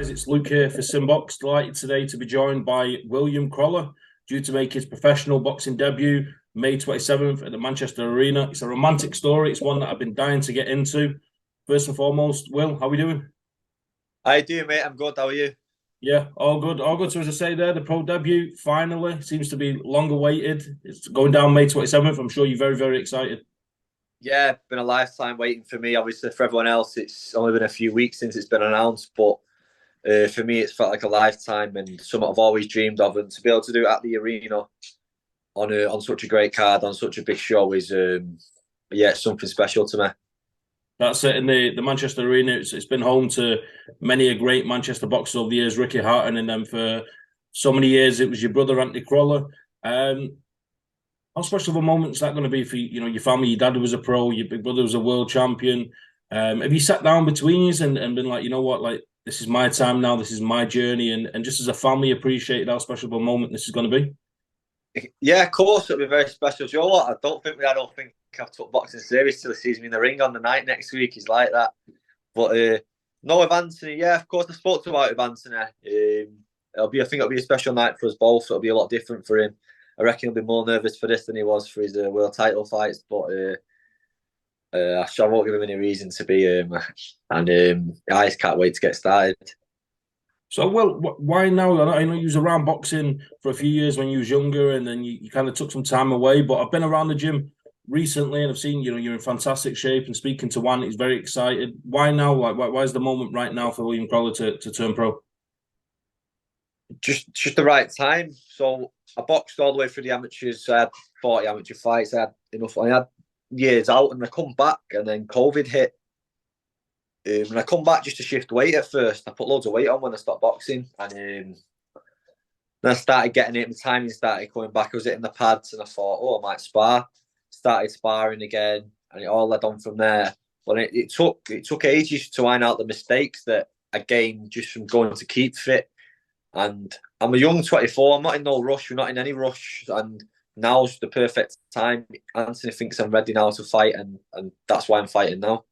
Guys, it's Luke here for Simbox. Delighted today to be joined by William Crolla, due to make his professional boxing debut May 27th at the Manchester Arena. It's a romantic story. It's one that I've been dying to get into. First and foremost, Will, how are we doing? How you doing, mate? I'm good. How are you? Yeah, all good, all good. So as I say there, the pro debut finally seems to be long awaited. It's going down May 27th. I'm sure you're very, very excited. Yeah, been a lifetime waiting for me. Obviously, for everyone else, it's only been a few weeks since it's been announced, but for me, it's felt like a lifetime and something I've always dreamed of. And to be able to do it at the arena on such a great card on such a big show is yeah, it's something special to me. That's it. In the Manchester Arena, it's been home to many a great Manchester boxer over the years, Ricky Hatton, and then for so many years it was your brother Anthony Crolla. How special of a moment is that going to be for your family? Your dad was a pro, your big brother was a world champion. Have you sat down between you and been like, you know what, like this is my time now, this is my journey, and just as a family appreciated how special of a moment this is going to be? Yeah, of course, it'll be very special. Do you know what? I don't think I've took boxing serious till he sees me in the ring on the night next week. He's like that. But no, with Anthony, yeah, of course, I spoke to him about it with Anthony. I think it'll be a special night for us both. It'll be a lot different for him. I reckon he'll be more nervous for this than he was for his world title fights. But I won't give him any reason to be. I just can't wait to get started. So, well, why now? I know you was around boxing for a few years when you was younger, and then you kind of took some time away. But I've been around the gym recently, and I've seen you're in fantastic shape. And speaking to one, he's very excited. Why now? Like, why is the moment right now for William Crolla to turn pro? Just the right time. So I boxed all the way through the amateurs. I had 40 amateur fights. I had enough. I had years out, and I come back, and then COVID hit. And I come back just to shift weight at first. I put loads of weight on when I stopped boxing, and then I started getting it. My timing started coming back. I was hitting the pads, and I thought, oh, I might spar. Started sparring again, and it all led on from there. But it took ages to iron out the mistakes that I gained just from going to keep fit. And I'm a young 24. I'm not in no rush. We're not in any rush. And now's the perfect time. Anthony thinks I'm ready now to fight, and that's why I'm fighting now.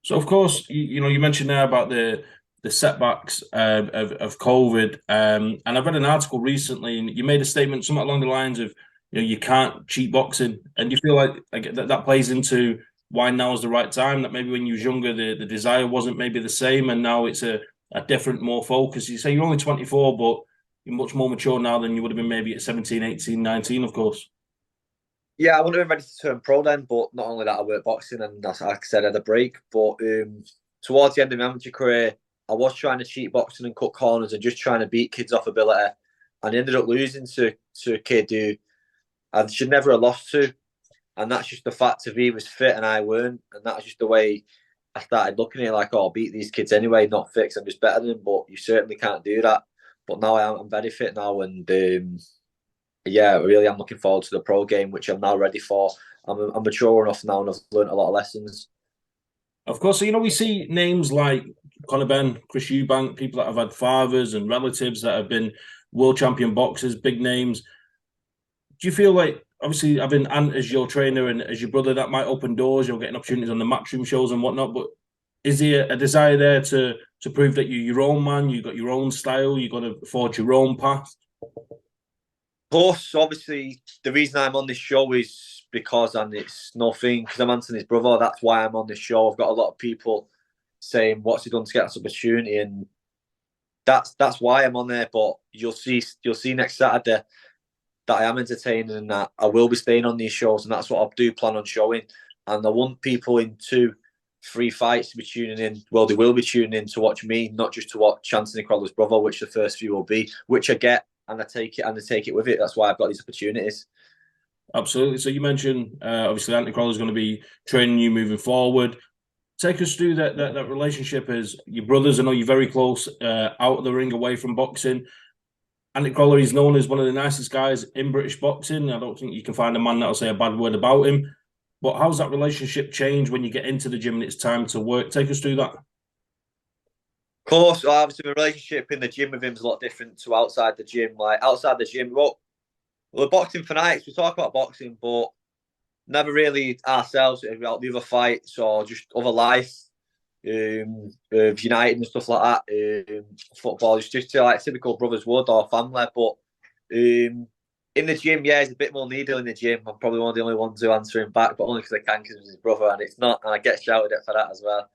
So, of course, you mentioned there about the setbacks of COVID, and I've read an article recently, and you made a statement somewhat along the lines of, you can't cheat boxing, and you feel like that plays into why now is the right time. That maybe when you was younger, the desire wasn't maybe the same, and now it's a different, more focus. You say you're only 24, but you're much more mature now than you would have been maybe at 17, 18, 19, of course. Yeah, I wouldn't have been ready to turn pro then, but not only that, I worked boxing and like I said, I had a break. But towards the end of my amateur career, I was trying to cheat boxing and cut corners and just trying to beat kids off ability. And I ended up losing to a kid who I should never have lost to. And that's just the fact of he was fit and I weren't. And that's just the way I started looking at it like, oh, I'll beat these kids anyway, not fixed. I'm just better than them. But you certainly can't do that. But now I'm very fit now, and yeah, really, I'm looking forward to the pro game, which I'm now ready for. I'm mature enough now, and I've learned a lot of lessons. Of course, so we see names like Conor Ben, Chris Eubank, people that have had fathers and relatives that have been world champion boxers, big names. Do you feel like, obviously, having Ant as your trainer and as your brother, that might open doors, you're getting opportunities on the matchroom shows and whatnot, but is there a desire there to prove that you're your own man, you got your own style, you're going to forge your own path? Plus, obviously, the reason I'm on this show is because, and it's nothing, because I'm Anthony's brother. That's why I'm on this show. I've got a lot of people saying, "What's he done to get this opportunity?" And that's why I'm on there. But you'll see next Saturday that I am entertaining and that I will be staying on these shows, and that's what I do plan on showing. And I want people in 2, 3 fights to be tuning in. Well, they will be tuning in to watch me, not just to watch Anthony Crolla's brother, which the first few will be, which I get. And I take it with it. That's why I've got these opportunities. Absolutely. So you mentioned obviously Anthony Crolla is going to be training you moving forward. Take us through that relationship as your brothers. I know you're very close out of the ring, away from boxing. Anthony Crolla is known as one of the nicest guys in British boxing. I don't think you can find a man that'll say a bad word about him. But how's that relationship change when you get into the gym and it's time to work? Take us through that. Of course, obviously, my relationship in the gym with him is a lot different to outside the gym. Like outside the gym, well, we're boxing fanatics. We talk about boxing, but never really ourselves about the other fights or just other life. of United and stuff like that. Football is just like typical brothers would or family, but in the gym, yeah, he's a bit more needle in the gym. I'm probably one of the only ones who answer him back, but only because I can, because he's his brother, and it's not, and I get shouted at for that as well.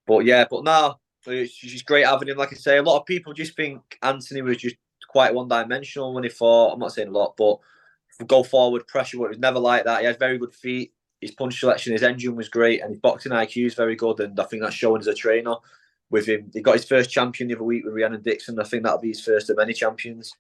But yeah, but no, it's just great having him. Like I say, a lot of people just think Anthony was just quite one-dimensional when he fought. I'm not saying a lot, but go forward pressure, but it was never like that. He had very good feet. His punch selection, his engine was great, and his boxing IQ is very good. And I think that's showing as a trainer with him. He got his first champion the other week with Rhiannon Dixon. I think that'll be his first of many champions.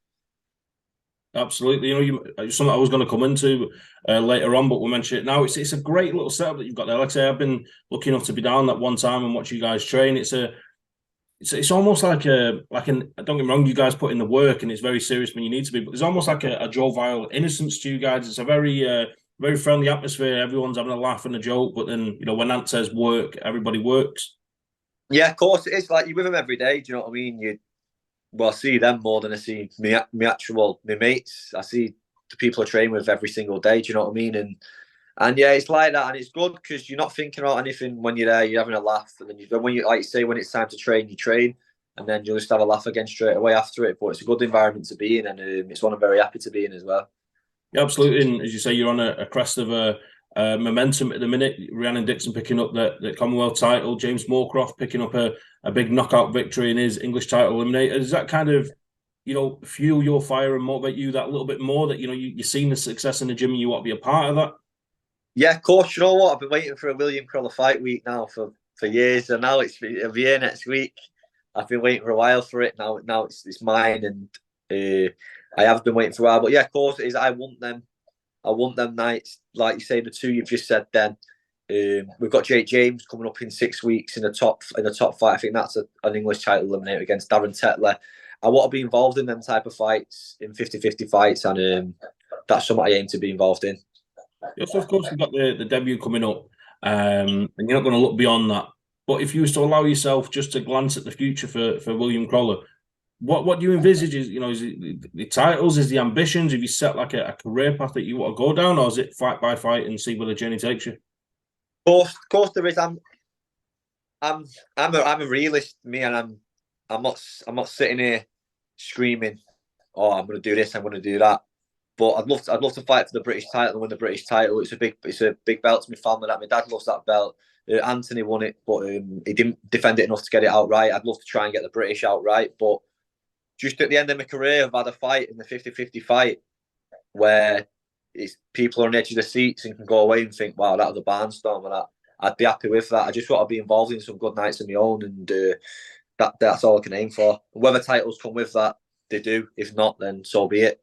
Absolutely. Something I was going to come into later on, but we'll mention it now. It's a great little setup that you've got there. Like I say, I've been lucky enough to be down that one time and watch you guys train. It's almost like don't get me wrong, you guys put in the work and it's very serious when you need to be, but there's almost like a jovial innocence to you guys. It's a very friendly atmosphere. Everyone's having a laugh and a joke, but then when Ant says work, everybody works. Yeah, of course it is. Like you're with him every day. Do you know what I mean? I see them more than I see my mates. I see the people I train with every single day. Do you know what I mean? And yeah, it's like that, and it's good because you're not thinking about anything when you're there. You're having a laugh, and then when you like you say when it's time to train, you train, and then you'll just have a laugh again straight away after it. But it's a good environment to be in, and it's one I'm very happy to be in as well. Yeah, absolutely. And as you say, you're on a crest of momentum at the minute. Rhiannon Dixon picking up the Commonwealth title, James Moorcroft picking up a big knockout victory in his English title eliminator. Does that kind of fuel your fire and motivate you that little bit more, that you're seeing the success in the gym and you want to be a part of that? Yeah, of course. You know what? I've been waiting for a William Crolla fight week now for years, and now it'll be here next week. I've been waiting for a while for it. Now it's mine, and I have been waiting for a while. But yeah, of course it is. I want them. I want them nights, like you say, the two you've just said. Then we've got Jake James coming up in 6 weeks in the top fight. I think that's an English title eliminator against Darren Tetler. I want to be involved in them type of fights, in 50-50 fights, and that's something I aim to be involved in. Yes, of course, you've got the debut coming up, and you're not going to look beyond that. But if you was to allow yourself just to glance at the future for William Crolla, what do you envisage? Is it the titles? Is the ambitions? Have you set like a career path that you want to go down, or is it fight by fight and see where the journey takes you? Of course, there is. I'm a realist, me, and I'm not sitting here screaming, "Oh, I'm going to do this, I'm going to do that." But I'd love to fight for the British title and win the British title. It's a big belt to my family. That my dad loves that belt. Anthony won it, but he didn't defend it enough to get it outright. I'd love to try and get the British outright, but just at the end of my career, I've had a fight in the 50-50 fight where it's people are on the edge of the seats and can go away and think, "Wow, that was a barnstorm," and I'd be happy with that. I just want to be involved in some good nights of my own, and that's all I can aim for. Whether titles come with that, they do. If not, then so be it.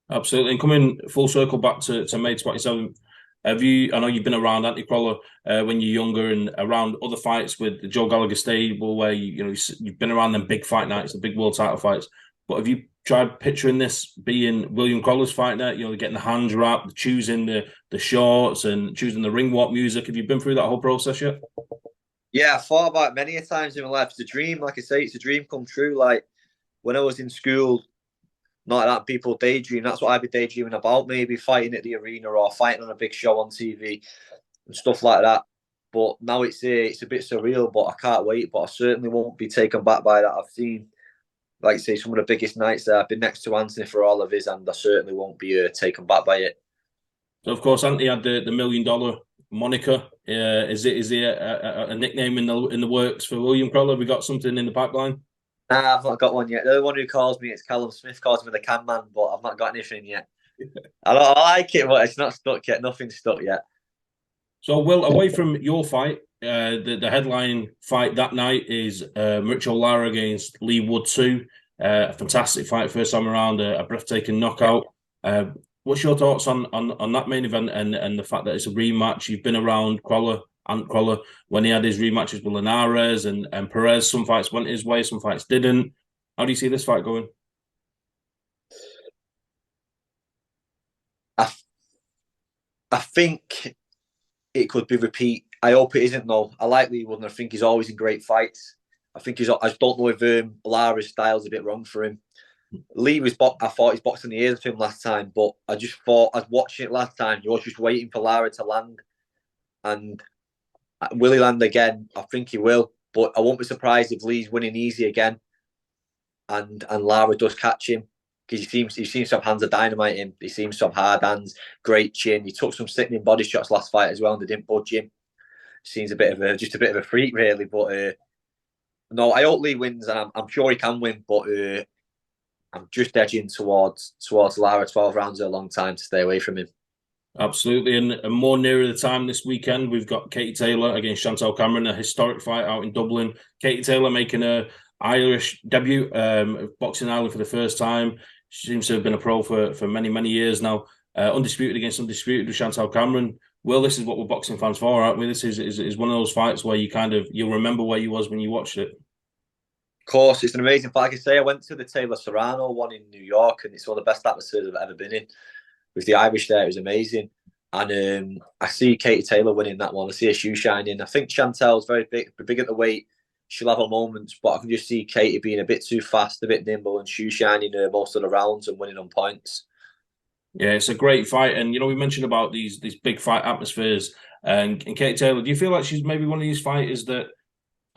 Absolutely. And coming full circle back to May 27th, I know you've been around Anthony Crolla when you're younger and around other fights with the Joe Gallagher stable where you've been around them big fight nights, the big world title fights. But have you tried picturing this being William Crolla's fight night? Getting the hands wrapped, choosing the shorts and choosing the ring walk music. Have you been through that whole process yet? Yeah, I thought about it many a times in my life. It's a dream. Like I say, it's a dream come true. Like when I was in school, not like that people daydream. That's what I'd be daydreaming about. Maybe fighting at the arena or fighting on a big show on TV and stuff like that. But now it's a bit surreal. But I can't wait. But I certainly won't be taken back by that. I've seen, like I say, some of the biggest nights there. I've been next to Anthony for all of his, and I certainly won't be taken back by it. So of course, Anthony had the $1 million moniker. Is there a nickname in the works for William Crolla? Have we got something in the pipeline? Nah, I've not got one yet. The only one who calls me, it's Callum Smith, calls me the can man, but I've not got anything yet. I like it, but it's not stuck yet. Nothing's stuck yet. So, Will, away from your fight, the headline fight that night is Mauricio Lara against Leigh Wood 2. A fantastic fight first time around, a breathtaking knockout. What's your thoughts on that main event and the fact that it's a rematch? You've been around Ant Crolla, when he had his rematches with Linares and Perez. Some fights went his way, some fights didn't. How do you see this fight going? I think it could be repeat. I hope it isn't though. I like Leigh Wood, and I think he's always in great fights. I just don't know if Lara's style's a bit wrong for him. Leigh I thought he's boxing the ears of him last time, but I just thought, I was watching it last time, you was just waiting for Lara to land. And Will he land again? I think he will, but I won't be surprised if Lee's winning easy again, and Lara does catch him, because he seems to have hands of dynamite. He seems to have hard hands, great chin. He took some sickening body shots last fight as well, and they didn't budge him. Seems a bit of a freak, really. But no, I hope Lee wins, and I'm sure he can win. But I'm just edging towards Lara. 12 rounds are a long time to stay away from him. Absolutely, and more nearer the time this weekend, we've got Katie Taylor against Chantelle Cameron, a historic fight out in Dublin. Katie Taylor making her Irish debut, boxing Ireland for the first time. She seems to have been a pro for many, many years now. Undisputed against undisputed with Chantelle Cameron. Well, this is what we're boxing fans for, aren't we? This is one of those fights where you'll remember where you was when you watched it. Of course, it's an amazing fight. Like I say, I went to the Taylor Serrano one in New York, and it's one of the best atmospheres I've ever been in. With the Irish there, it was amazing. And I see Katie Taylor winning that one. I see her shoe shining. I think Chantelle's very big at the weight. She'll have her moments, but I can just see Katie being a bit too fast, a bit nimble, and shoe shining most of the rounds and winning on points. Yeah, it's a great fight. And, we mentioned about these big fight atmospheres. And Katie Taylor, do you feel like she's maybe one of these fighters that,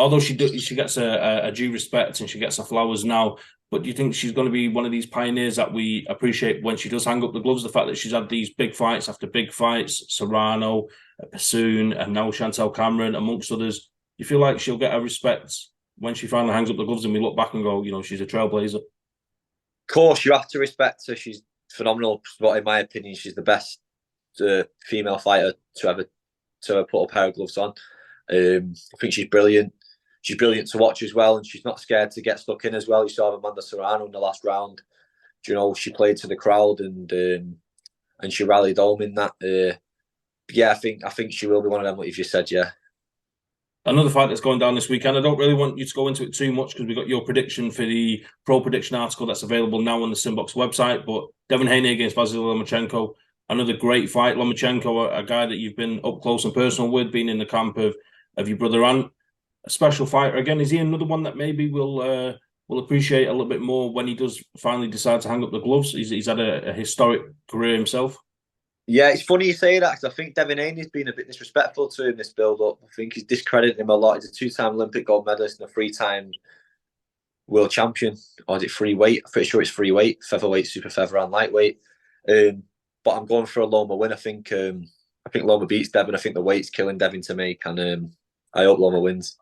although she gets a due respect and she gets her flowers now, but do you think she's going to be one of these pioneers that we appreciate when she does hang up the gloves? The fact that she's had these big fights after big fights, Serrano, Bassoon, and now Chantelle Cameron, amongst others. Do you feel like she'll get her respect when she finally hangs up the gloves and we look back and go, she's a trailblazer? Of course, you have to respect her. She's phenomenal. But in my opinion, she's the best female fighter to ever put a pair of gloves on. I think she's brilliant. She's brilliant to watch as well, and she's not scared to get stuck in as well. You saw Amanda Serrano in the last round. She played to the crowd and she rallied home in that. Yeah, I think she will be one of them. What you've just said, yeah. Another fight that's going down this weekend. I don't really want you to go into it too much because we got your prediction for the pro prediction article that's available now on the Simbox website. But Devin Haney against Vasyl Lomachenko, another great fight. Lomachenko, a guy that you've been up close and personal with, being in the camp of your brother Ant. A special fighter again. Is he another one that maybe we'll appreciate a little bit more when he does finally decide to hang up the gloves? He's had a historic career himself. Yeah, it's funny you say that because I think Devin Haney's been a bit disrespectful to him this build-up. I think he's discredited him a lot. He's a two-time Olympic gold medalist and a three-time world champion. Or is it free weight? I'm pretty sure it's free weight, featherweight, super feather, and lightweight. But I'm going for a Loma win. I think Loma beats Devin. I think the weight's killing Devin to make, and I hope Loma wins.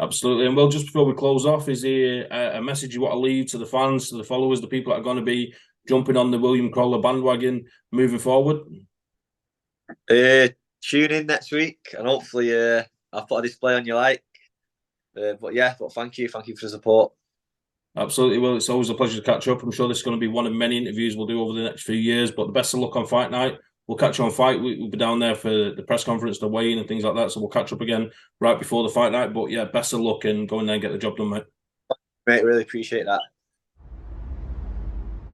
Absolutely. And well, just before we close off, is there a message you want to leave to the fans, to the followers, the people that are going to be jumping on the William Crolla bandwagon moving forward? Tune in next week, and hopefully I'll put a display on you like. But thank you for the support. Absolutely. Well, it's always a pleasure to catch up. I'm sure this is going to be one of many interviews we'll do over the next few years. But the best of luck on fight night. We'll catch you on fight. We'll be down there for the press conference, the weigh-in and things like that. So we'll catch up again right before the fight night. But yeah, best of luck and go in there and get the job done, mate. Mate, really appreciate that.